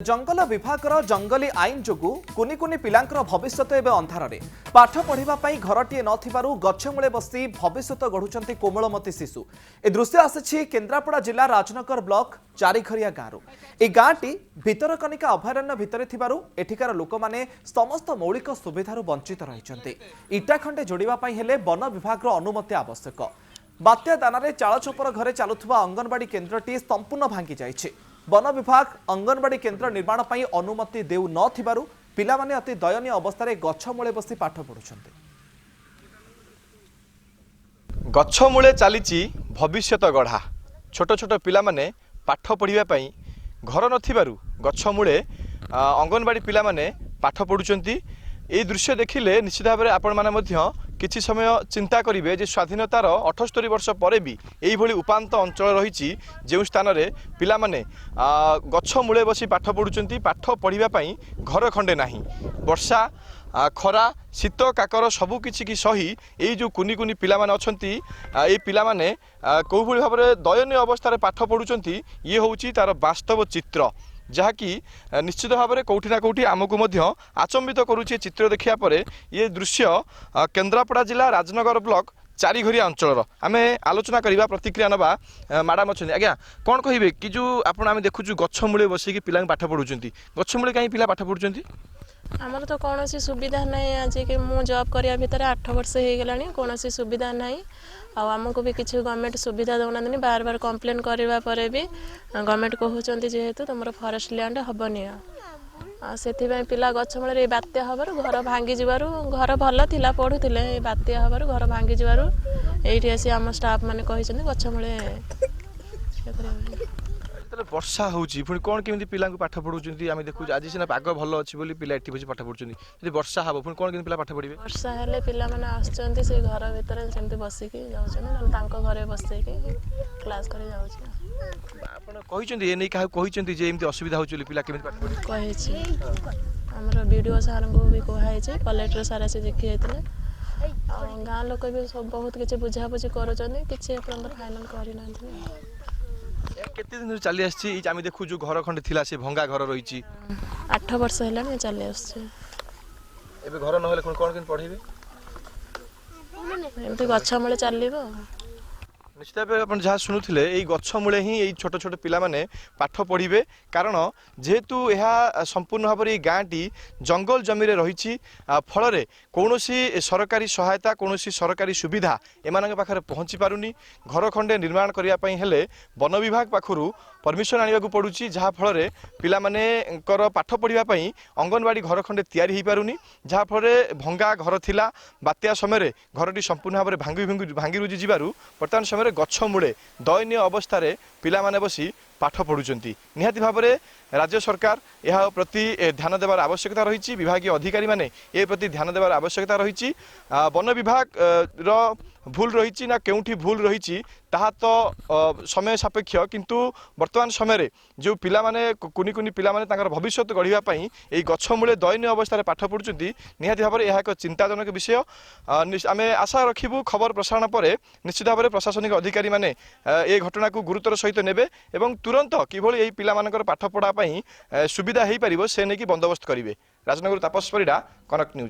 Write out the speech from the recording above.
जंगल विभागर जंगली आईन जोगु कुनि कुनि पिलांकर भविष्यत एवं अंधारे पाठ पढ़ा घरटीए नथिबारु गछमूले बसी भविष्यत गढ़ुचंती कोमलमती शिशु ए दृश्य आसी केन्द्रापड़ा जिला राजनगर ब्लॉक चारिघरिया गाँव ए गाँटी भितरकनिका अभयारण्य भितर थिबारु एठिकार लोक माने समस्त मौलिक सुविधारु वंचित रहिचंती इटा खंडे जोड़िबा हेले वन विभागर अनुमति आवश्यक बात्या दानारे चाल छपर घरे चालुथुवा अंगनवाड़ी केन्द्रटी संपूर्ण भांगी जाइछि वन विभाग अंगनवाड़ी केन्द्र निर्माण पर अनुमति देउ नथिबारु पिलामाने अति दयनीय अवस्था गछमूले बसी पाठ पढ़ुछन्ते। गछमूले चलीची भविष्यत गढ़ा छोट छोट पिलामाने पाठ पढ़िबा पई घर नथिबारु गछमूले अंगनवाड़ी पिलामाने पाठ पढ़ुछन्ती। এই दृश्य देखिले निश्चित भाव में आपण माने मध्य किछि समय चिंता करिवे जे स्वाधीनतार 78 वर्ष परे भी एई भली उपांत अंचल रहिछि जे स्थान रे पिला माने गछ मूले बसी पाठ पढुचंती पाठ पढ़िबा पई घर खंडे नाही वर्षा खरा शीत काकर सबु किछि की सही एई जो कुनी कुनी पिला माने अछंती एई पिला माने कोउ भली भाव में दयनीय अवस्था रे पाठ पढुचंती ये होउछि तार वास्तव चित्र जहाँकि निश्चित भाव में कौटी ना कौटी आमको आचंबित करुचे चित्र देखिया परे ये दृश्य केन्द्रापड़ा जिला राजनगर ब्लॉक चारिघरिया अंचल आमे आलोचना करवा प्रतिक्रिया नवा मैडम अच्छा आज्ञा कौन कहे कि जो आप देखु गछमूले बसिकी पिला पाठ पढ़ुंट गछमूले कहीं पिला पाठ पढ़ुंट आमर तो कौन सुविधा ना आज कि मु जॉब करिया भितर 8 वर्ष हो गलानी कौन सुविधा ना आमको भी किसी गवर्नमेंट सुविधा दौना बार बार कंप्लेन करने पर भी गवर्नमेंट कहते जेहेतु तुम फॉरेस्ट लैंड हेनी से पिला गछमूल बात्या हबार घर भांगी जबार घर भल थिला पढ़ुले बात्या हबार घर भांगी जबार ये आसी आम स्टाफ मैंने कही गछमूले वर्षा होची पुणी कौन केमी पिला पाठ पढ़ुंट आम देखु आज सीना पाग भल अच्छी बोली पिला एठी बसी पाठ पढ़ुंट वर्षा हम पुणी कौन केमी पिला पाठ पढ़े वर्षा हेले पिला माने आछंती से घर भीतर सेमती बसिकी जाउछन तांको घरे बसिकी क्लास करे जाउछ आपण कहिचंती ए नै काहे कहिचंती जे एमती असुविधा होची पिला केमी पाठ पढ़े कहिछि हमर वीडियो सार को भी कहै छै कलेक्टर सारा से देखि आइतले गाँ लोक भी सब बहुत किसी बुझा बुझी करूछन किछि अपन फाइनल करि नांथि केते दिन चली आछि आम देखु जो घर खंडे थिला से भंगा घर रही 8 वर्ष है चली आछे एबे घर न होले कोन केन पढिबे एमती गछमूले चलिबो निश्चित भाव आप जहाँ शुणुले यही गछमूले ही यही छोट छोट पिला माने पाठ पढ़े कारण जेहेतु यह संपूर्ण भाव में गाँटी जंगल जमी रही फल कौन सरकारी सहायता कौन सरकारी सुविधा एम पाखे पहुँची पारुनी घर खंडे निर्माण करने हेले वन विभाग पाखु परमिशन आने को पड़ुची जहाँ फल पिला मानेकर पाठ पढ़ापी अंगनवाड़ी घर खंडे तैयारी हो पारुनी जहाँ फल भंगा घर थिला बात्या समय घरटी संपूर्ण भाव में भांगी रुजी जीवारु वर्तमान समय गछमूले दयनीय अवस्था पिला माने बसी पाठ पढ़ुंट निहाती भाव में राज्य सरकार यह प्रति ध्यान देवार आवश्यकता रही विभागीय अधिकारी माने ए प्रति ध्यान देवार आवश्यकता रही वन विभाग रो भूल रही ना केउठी भूल रही ताहा तो समय सापेक्ष किंतु वर्तमान समय जो पिला माने कुनी कुनी पिला माने तांकर भविष्यत गढ़िबा पई एई गछमूले दयनीय अवस्था पाठ पढ़ुंट निहाती भाव में यह एक चिंताजनक विषय आमे आशा रखिबु खबर प्रसारण पर निश्चित भाव में प्रशासनिक अधिकारी माने ए घटना को गुरुतर सहित नेबे एवं तुरंत किभली एई पिला मानकर पाठ पढ़ा पई सुविधा हेई परिबो से नेकी बंदोबस्त करिवे। राजनगर तापस परिडा कनक न्यूज।